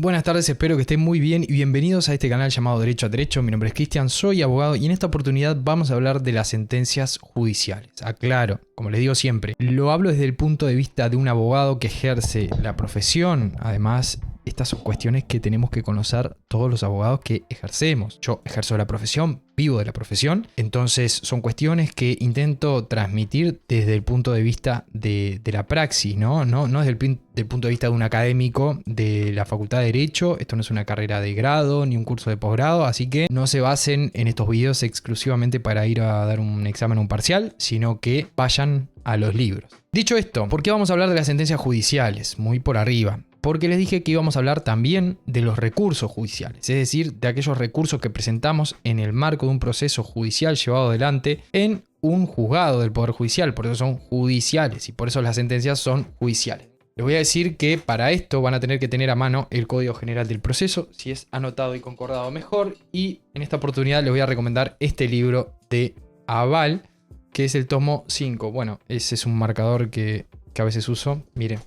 Buenas tardes, espero que estén muy bien y bienvenidos a este canal llamado Derecho a Derecho. Mi nombre es Cristian, soy abogado y en esta oportunidad vamos a hablar de las sentencias judiciales. Aclaro, como les digo siempre, lo hablo desde el punto de vista de un abogado que ejerce la profesión. Además, estas son cuestiones que tenemos que conocer todos los abogados que ejercemos. Yo ejerzo la profesión, vivo de la profesión, entonces son cuestiones que intento transmitir desde el punto de vista de la praxis, ¿no? No desde el punto de vista de un académico de la Facultad de Derecho. Esto no es una carrera de grado ni un curso de posgrado, así que no se basen en estos videos exclusivamente para ir a dar un examen o un parcial, sino que vayan a los libros. Dicho esto, ¿por qué vamos a hablar de las sentencias judiciales? Muy por arriba. Porque les dije que íbamos a hablar también de los recursos judiciales, es decir, de aquellos recursos que presentamos en el marco de un proceso judicial llevado adelante en un juzgado del Poder Judicial. Por eso son judiciales y por eso las sentencias son judiciales. Les voy a decir que para esto van a tener que tener a mano el Código General del Proceso, si es anotado y concordado mejor, y en esta oportunidad les voy a recomendar este libro de Aval, que es el tomo 5. Bueno, ese es un marcador que a veces uso. Miren,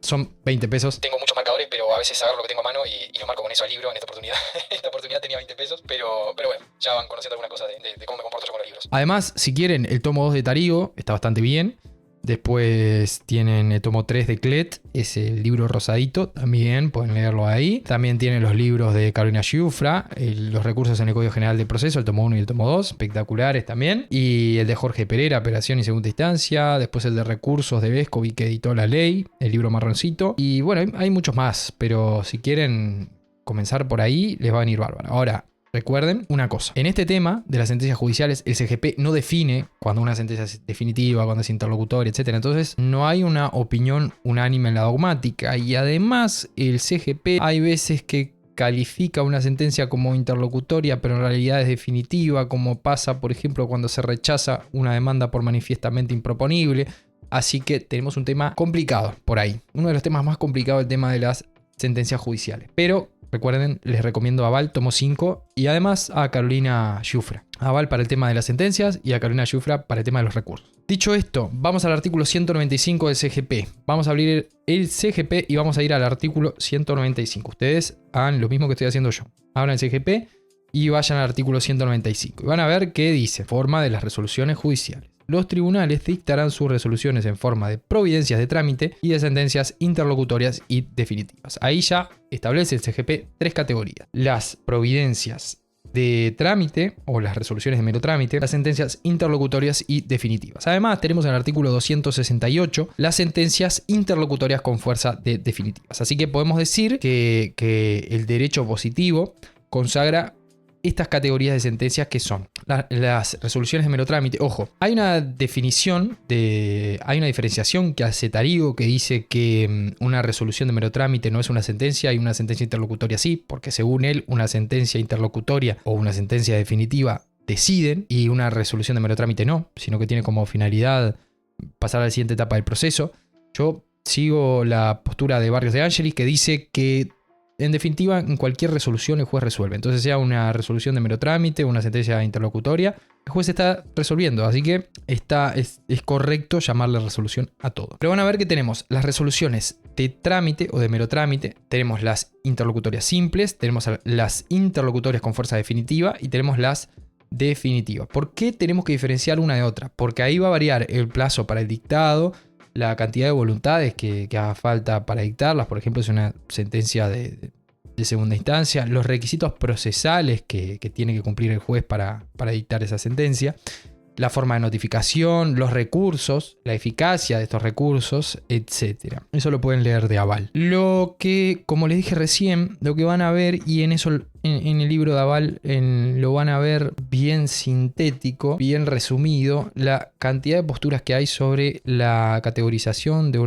son 20 pesos. Tengo muchos marcadores, pero a veces agarro lo que tengo a mano y lo marco con eso al libro en esta oportunidad. En esta oportunidad tenía 20 pesos, pero bueno, ya van conociendo alguna cosa de cómo me comporto yo con los libros. Además, si quieren, el tomo 2 de Tarigo está bastante bien. Después tienen el tomo 3 de Clet, es el libro rosadito, también pueden leerlo ahí. También tienen los libros de Carolina Giuffra, los recursos en el Código General del Proceso, el tomo 1 y el tomo 2, espectaculares también. Y el de Jorge Pereira, Apelación y Segunda Instancia. Después el de recursos de Vescovi, que editó La Ley, el libro marroncito. Y bueno, hay muchos más, pero si quieren comenzar por ahí, les va a venir bárbaro. Ahora, recuerden una cosa, en este tema de las sentencias judiciales, el CGP no define cuando una sentencia es definitiva, cuando es interlocutoria, etc. Entonces no hay una opinión unánime en la dogmática y además el CGP hay veces que califica una sentencia como interlocutoria, pero en realidad es definitiva, como pasa, por ejemplo, cuando se rechaza una demanda por manifiestamente improponible. Así que tenemos un tema complicado por ahí. Uno de los temas más complicados es el tema de las sentencias judiciales. Pero recuerden, les recomiendo a Aval, tomo 5, y además a Carolina Giuffra. Aval para el tema de las sentencias y a Carolina Giuffra para el tema de los recursos. Dicho esto, vamos al artículo 195 del CGP. Vamos a abrir el CGP y vamos a ir al artículo 195. Ustedes hagan lo mismo que estoy haciendo yo. Abran el CGP y vayan al artículo 195. Y van a ver qué dice: forma de las resoluciones judiciales. Los tribunales dictarán sus resoluciones en forma de providencias de trámite y de sentencias interlocutorias y definitivas. Ahí ya establece el CGP tres categorías: las providencias de trámite o las resoluciones de mero trámite, las sentencias interlocutorias y definitivas. Además, tenemos en el artículo 268 las sentencias interlocutorias con fuerza de definitivas. Así que podemos decir que el derecho positivo consagra estas categorías de sentencias que son las resoluciones de mero trámite. Ojo, hay una diferenciación que hace Tarigo, que dice que una resolución de mero trámite no es una sentencia y una sentencia interlocutoria sí, porque según él una sentencia interlocutoria o una sentencia definitiva deciden y una resolución de mero trámite no, sino que tiene como finalidad pasar a la siguiente etapa del proceso. Yo sigo la postura de Barrios de Angelis, que dice que en definitiva, en cualquier resolución el juez resuelve. Entonces, sea una resolución de mero trámite o una sentencia interlocutoria, el juez está resolviendo. Así que es correcto llamarle resolución a todo. Pero van a ver que tenemos las resoluciones de trámite o de mero trámite, tenemos las interlocutorias simples, tenemos las interlocutorias con fuerza definitiva y tenemos las definitivas. ¿Por qué tenemos que diferenciar una de otra? Porque ahí va a variar el plazo para el dictado, la cantidad de voluntades que haga falta para dictarlas. Por ejemplo, es una sentencia de segunda instancia, los requisitos procesales que tiene que cumplir el juez para dictar esa sentencia, la forma de notificación, los recursos, la eficacia de estos recursos, etc. Eso lo pueden leer de Aval. Lo que, como les dije recién, lo que van a ver, y en eso en el libro de Aval lo van a ver bien sintético, bien resumido, la cantidad de posturas que hay sobre la categorización de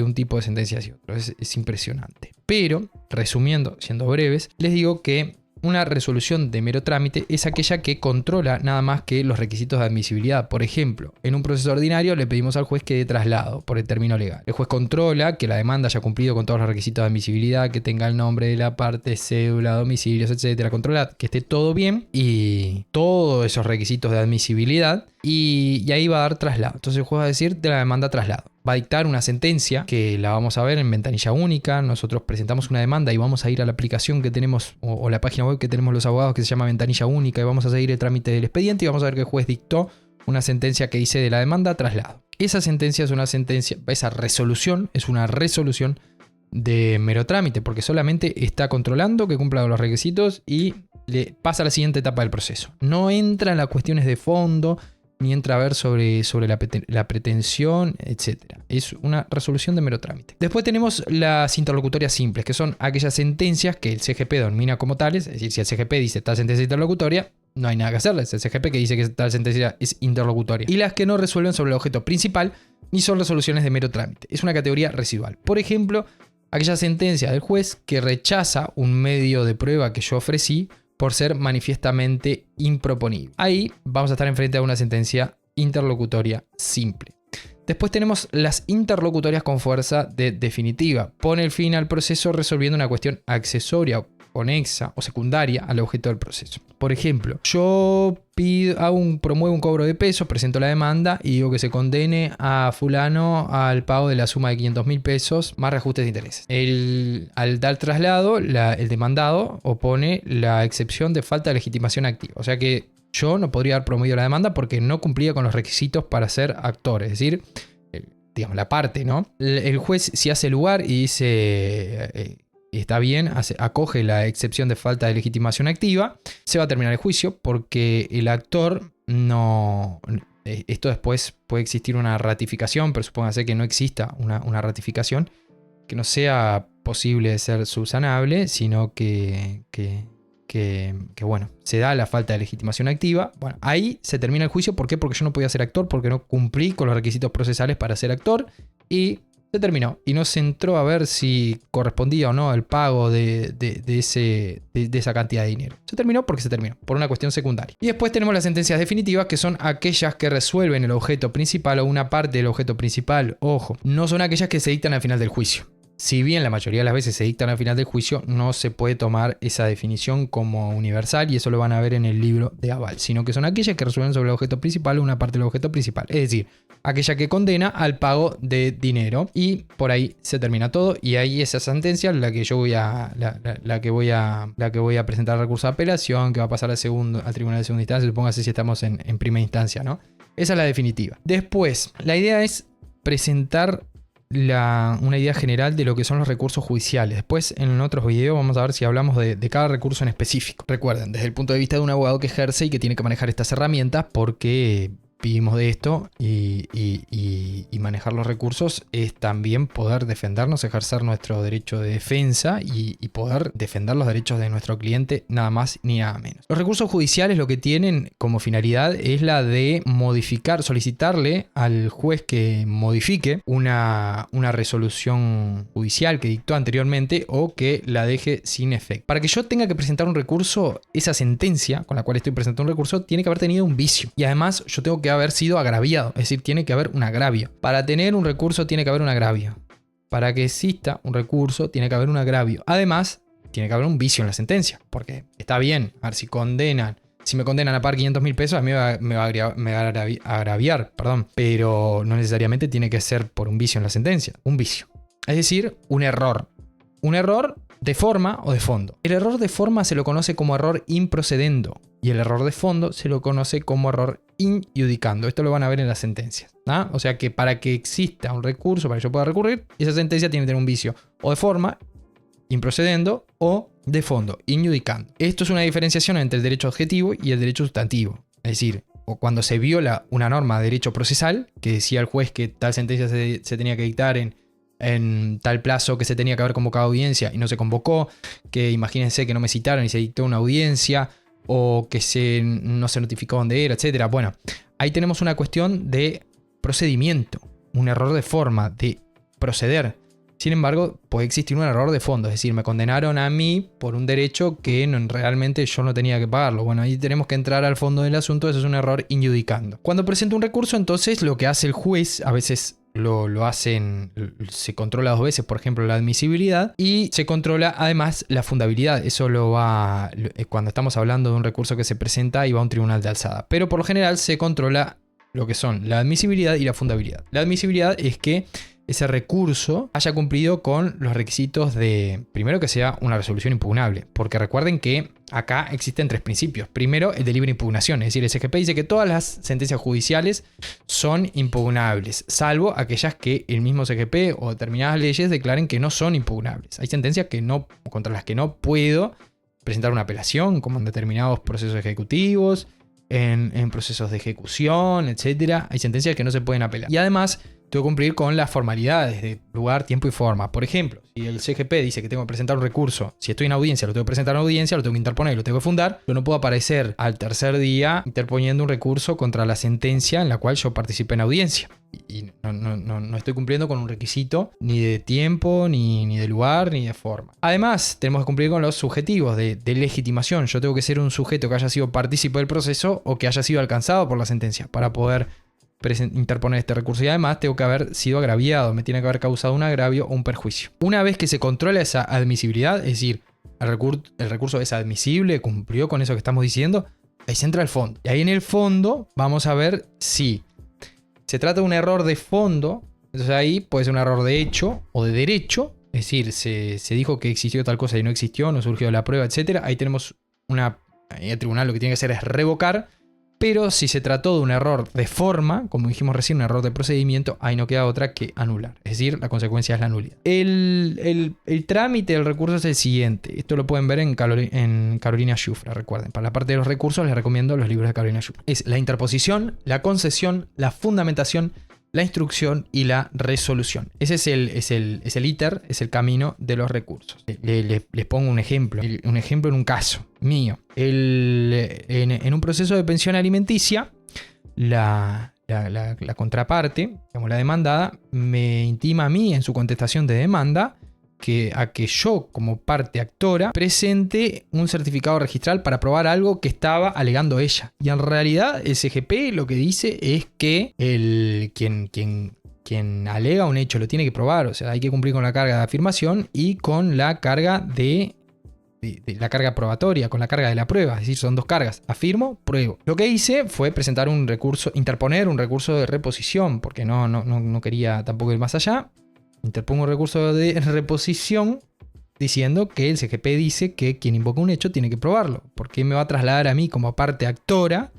un tipo de sentencia y otro. Es impresionante. Pero, resumiendo, siendo breves, les digo que una resolución de mero trámite es aquella que controla nada más que los requisitos de admisibilidad. Por ejemplo, en un proceso ordinario le pedimos al juez que dé traslado por el término legal. El juez controla que la demanda haya cumplido con todos los requisitos de admisibilidad, que tenga el nombre de la parte, cédula, domicilios, etc. Controla que esté todo bien y todos esos requisitos de admisibilidad y ahí va a dar traslado. Entonces el juez va a decir de la demanda traslado. va a dictar una sentencia que la vamos a ver en ventanilla única. Nosotros presentamos una demanda y vamos a ir a la aplicación que tenemos o la página web que tenemos los abogados que se llama ventanilla única y vamos a seguir el trámite del expediente y vamos a ver que el juez dictó una sentencia que dice de la demanda traslado. Esa sentencia es una sentencia, esa resolución es una resolución de mero trámite porque solamente está controlando que cumpla los requisitos y le pasa a la siguiente etapa del proceso. No entra en las cuestiones de fondo ni entra a ver sobre la pretensión, etc. Es una resolución de mero trámite. Después tenemos las interlocutorias simples, que son aquellas sentencias que el CGP denomina como tales. Es decir, si el CGP dice tal sentencia interlocutoria, no hay nada que hacerle. Es el CGP que dice que tal sentencia es interlocutoria. Y las que no resuelven sobre el objeto principal ni son resoluciones de mero trámite. Es una categoría residual. Por ejemplo, aquella sentencia del juez que rechaza un medio de prueba que yo ofrecí por ser manifiestamente improponible. Ahí vamos a estar enfrente a una sentencia interlocutoria simple. Después tenemos las interlocutorias con fuerza de definitiva. Pone el fin al proceso resolviendo una cuestión accesoria, conexa o secundaria al objeto del proceso. Por ejemplo, yo promuevo un cobro de pesos, presento la demanda y digo que se condene a fulano al pago de la suma de 500.000 pesos más reajustes de intereses. Al dar traslado, el demandado opone la excepción de falta de legitimación activa. O sea que yo no podría haber promovido la demanda porque no cumplía con los requisitos para ser actor. Es decir, digamos, la parte, ¿no? El juez, si hace lugar y dice está bien, acoge la excepción de falta de legitimación activa, se va a terminar el juicio porque el actor no... Esto después puede existir una ratificación, pero supóngase que no exista una ratificación, que no sea posible de ser subsanable, sino que bueno, se da la falta de legitimación activa. Bueno, ahí se termina el juicio. ¿Por qué? Porque yo no podía ser actor, porque no cumplí con los requisitos procesales para ser actor y se terminó. Y no se entró a ver si correspondía o no el pago de esa cantidad de dinero. Se terminó porque se terminó, por una cuestión secundaria. Y después tenemos las sentencias definitivas, que son aquellas que resuelven el objeto principal o una parte del objeto principal. Ojo, no son aquellas que se dictan al final del juicio. Si bien la mayoría de las veces se dictan al final del juicio, no se puede tomar esa definición como universal y eso lo van a ver en el libro de aval, sino que son aquellas que resuelven sobre el objeto principal o una parte del objeto principal. Es decir, aquella que condena al pago de dinero y por ahí se termina todo y ahí esa sentencia la que yo voy a presentar recurso de apelación, que va a pasar al tribunal de segunda instancia, supóngase si estamos en primera instancia, ¿no? Esa es la definitiva. Después, la idea es presentar una idea general de lo que son los recursos judiciales. Después en otros videos vamos a ver si hablamos de cada recurso en específico. Recuerden, desde el punto de vista de un abogado que ejerce y que tiene que manejar estas herramientas, porque vivimos de esto y manejar los recursos es también poder defendernos, ejercer nuestro derecho de defensa y poder defender los derechos de nuestro cliente, nada más ni nada menos. Los recursos judiciales lo que tienen como finalidad es la de modificar, solicitarle al juez que modifique una resolución judicial que dictó anteriormente o que la deje sin efecto. Para que yo tenga que presentar un recurso, esa sentencia con la cual estoy presentando un recurso tiene que haber tenido un vicio y además yo tengo que haber sido agraviado, es decir, tiene que haber un agravio. Para tener un recurso tiene que haber un agravio. Para que exista un recurso tiene que haber un agravio. Además, tiene que haber un vicio en la sentencia, porque está bien, a ver si me condenan a pagar 500.000 pesos, a mí me va a agraviar, pero no necesariamente tiene que ser por un vicio en la sentencia, un vicio. Es decir, un error. Un error de forma o de fondo. El error de forma se lo conoce como error improcedendo y el error de fondo se lo conoce como error injudicando. Esto lo van a ver en las sentencias, ¿no? O sea que para que exista un recurso, para que yo pueda recurrir, esa sentencia tiene que tener un vicio o de forma, improcedendo, o de fondo, injudicando. Esto es una diferenciación entre el derecho objetivo y el derecho sustantivo. Es decir, o cuando se viola una norma de derecho procesal, que decía el juez que tal sentencia se tenía que dictar en tal plazo, que se tenía que haber convocado audiencia y no se convocó, que imagínense que no me citaron y se dictó una audiencia, o que no se notificó dónde era, etc. Bueno, ahí tenemos una cuestión de procedimiento, un error de forma, de proceder. Sin embargo, puede existir un error de fondo, es decir, me condenaron a mí por un derecho que realmente yo no tenía que pagarlo. Bueno, ahí tenemos que entrar al fondo del asunto, eso es un error injudicando. Cuando presento un recurso, entonces lo que hace el juez, a veces se controla dos veces, por ejemplo, la admisibilidad y se controla además la fundabilidad. Eso cuando estamos hablando de un recurso que se presenta y va a un tribunal de alzada. Pero por lo general se controla lo que son la admisibilidad y la fundabilidad. La admisibilidad es que ese recurso haya cumplido con los requisitos de, primero, que sea una resolución impugnable, porque recuerden que acá existen 3 principios. Primero, el de libre impugnación, es decir, el CGP dice que todas las sentencias judiciales son impugnables, salvo aquellas que el mismo CGP o determinadas leyes declaren que no son impugnables. Hay sentencias contra las que no puedo presentar una apelación, como en determinados procesos ejecutivos, en procesos de ejecución, etc. Hay sentencias que no se pueden apelar. Y además, tengo que cumplir con las formalidades de lugar, tiempo y forma. Por ejemplo, si el CGP dice que tengo que presentar un recurso, si estoy en audiencia, lo tengo que presentar en audiencia, lo tengo que interponer, lo tengo que fundar, yo no puedo aparecer al tercer día interponiendo un recurso contra la sentencia en la cual yo participé en audiencia. Y no estoy cumpliendo con un requisito ni de tiempo, ni de lugar, ni de forma. Además, tenemos que cumplir con los subjetivos de legitimación. Yo tengo que ser un sujeto que haya sido partícipe del proceso o que haya sido alcanzado por la sentencia para poder interponer este recurso, y además tengo que haber sido agraviado, me tiene que haber causado un agravio o un perjuicio. Una vez que se controla esa admisibilidad, es decir, el recurso es admisible, cumplió con eso que estamos diciendo, ahí se entra al fondo. Y ahí en el fondo vamos a ver si se trata de un error de fondo. Entonces ahí puede ser un error de hecho o de derecho, es decir, se dijo que existió tal cosa y no existió, no surgió la prueba, etc. Ahí tenemos ahí el tribunal lo que tiene que hacer es revocar. Pero si se trató de un error de forma, como dijimos recién, un error de procedimiento, ahí no queda otra que anular. Es decir, la consecuencia es la nulidad. El trámite del recurso es el siguiente. Esto lo pueden ver en Carolina Schufra, recuerden. Para la parte de los recursos les recomiendo los libros de Carolina Schufra. Es la interposición, la concesión, la fundamentación, la instrucción y la resolución. Ese es el íter, es el camino de los recursos. Les pongo un ejemplo en un caso mío. En un proceso de pensión alimenticia, la contraparte, digamos la demandada, me intima a mí en su contestación de demanda a que yo, como parte actora, presente un certificado registral para probar algo que estaba alegando ella. Y en realidad el CGP lo que dice es que quien alega un hecho lo tiene que probar. O sea, hay que cumplir con la carga de afirmación y con la carga de la carga probatoria, con la carga de la prueba. Es decir, son 2 cargas: afirmo, pruebo. Lo que hice fue presentar un recurso, interponer un recurso de reposición, porque no quería tampoco ir más allá. Interpongo un recurso de reposición diciendo que el CGP dice que quien invoca un hecho tiene que probarlo. ¿Por qué me va a trasladar a mí como parte actora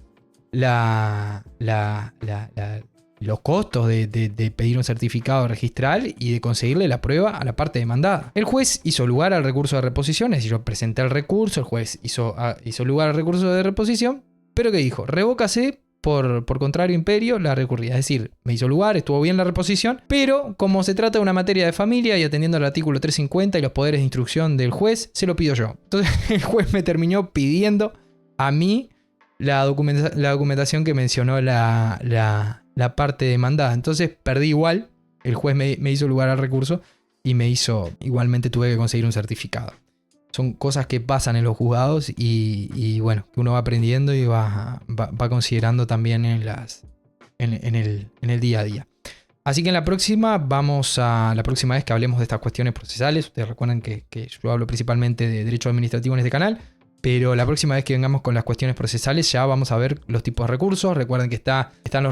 los costos de pedir un certificado registral y de conseguirle la prueba a la parte demandada? El juez hizo lugar al recurso de reposición, es decir, yo presenté el recurso, el juez hizo lugar al recurso de reposición, pero ¿qué dijo? Revócase por contrario imperio la recurrida. Es decir, me hizo lugar, estuvo bien la reposición, pero como se trata de una materia de familia y atendiendo al artículo 350 y los poderes de instrucción del juez, se lo pido yo. Entonces el juez me terminó pidiendo a mí la documentación que mencionó la parte demandada. Entonces perdí igual, el juez me hizo lugar al recurso y igualmente tuve que conseguir un certificado. Son cosas que pasan en los juzgados y bueno, que uno va aprendiendo y va considerando también en el día a día. Así que la próxima vez que hablemos de estas cuestiones procesales, ustedes recuerden que yo hablo principalmente de derecho administrativo en este canal, pero la próxima vez que vengamos con las cuestiones procesales ya vamos a ver los tipos de recursos. Recuerden que existen los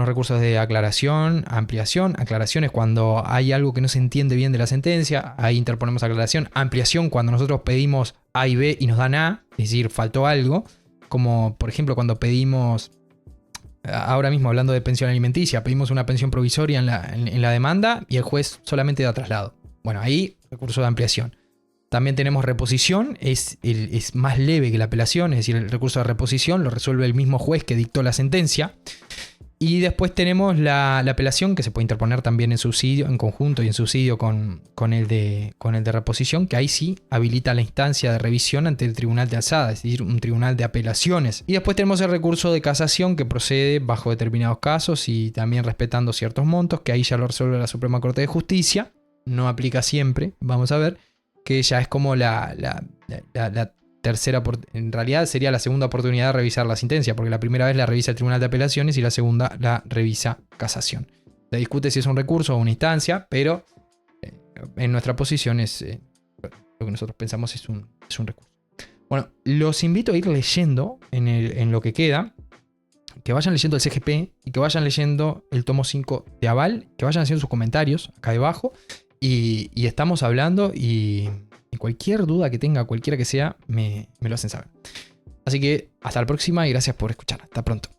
recursos de aclaración, ampliación. Aclaración es cuando hay algo que no se entiende bien de la sentencia, ahí interponemos aclaración. Ampliación cuando nosotros pedimos A y B y nos dan A, es decir, faltó algo, como por ejemplo cuando pedimos, ahora mismo hablando de pensión alimenticia, pedimos una pensión provisoria en la demanda y el juez solamente da traslado. Bueno, ahí recurso de ampliación. También tenemos reposición, es más leve que la apelación, es decir, el recurso de reposición lo resuelve el mismo juez que dictó la sentencia. Y después tenemos la apelación, que se puede interponer también en subsidio, en conjunto y en subsidio con el de reposición, que ahí sí habilita la instancia de revisión ante el tribunal de alzada, es decir, un tribunal de apelaciones. Y después tenemos el recurso de casación, que procede bajo determinados casos y también respetando ciertos montos, que ahí ya lo resuelve la Suprema Corte de Justicia. No aplica siempre, vamos a ver, que ya es como la tercera, en realidad sería la segunda oportunidad de revisar la sentencia, porque la primera vez la revisa el Tribunal de Apelaciones y la segunda la revisa Casación. Se discute si es un recurso o una instancia, pero en nuestra posición es lo que nosotros pensamos es un recurso. Bueno, los invito a ir leyendo en lo que queda, que vayan leyendo el CGP y que vayan leyendo el tomo 5 de Aval, que vayan haciendo sus comentarios acá debajo y estamos hablando y cualquier duda que tenga, cualquiera que sea, me lo hacen saber. Así que hasta la próxima y gracias por escuchar. Hasta pronto.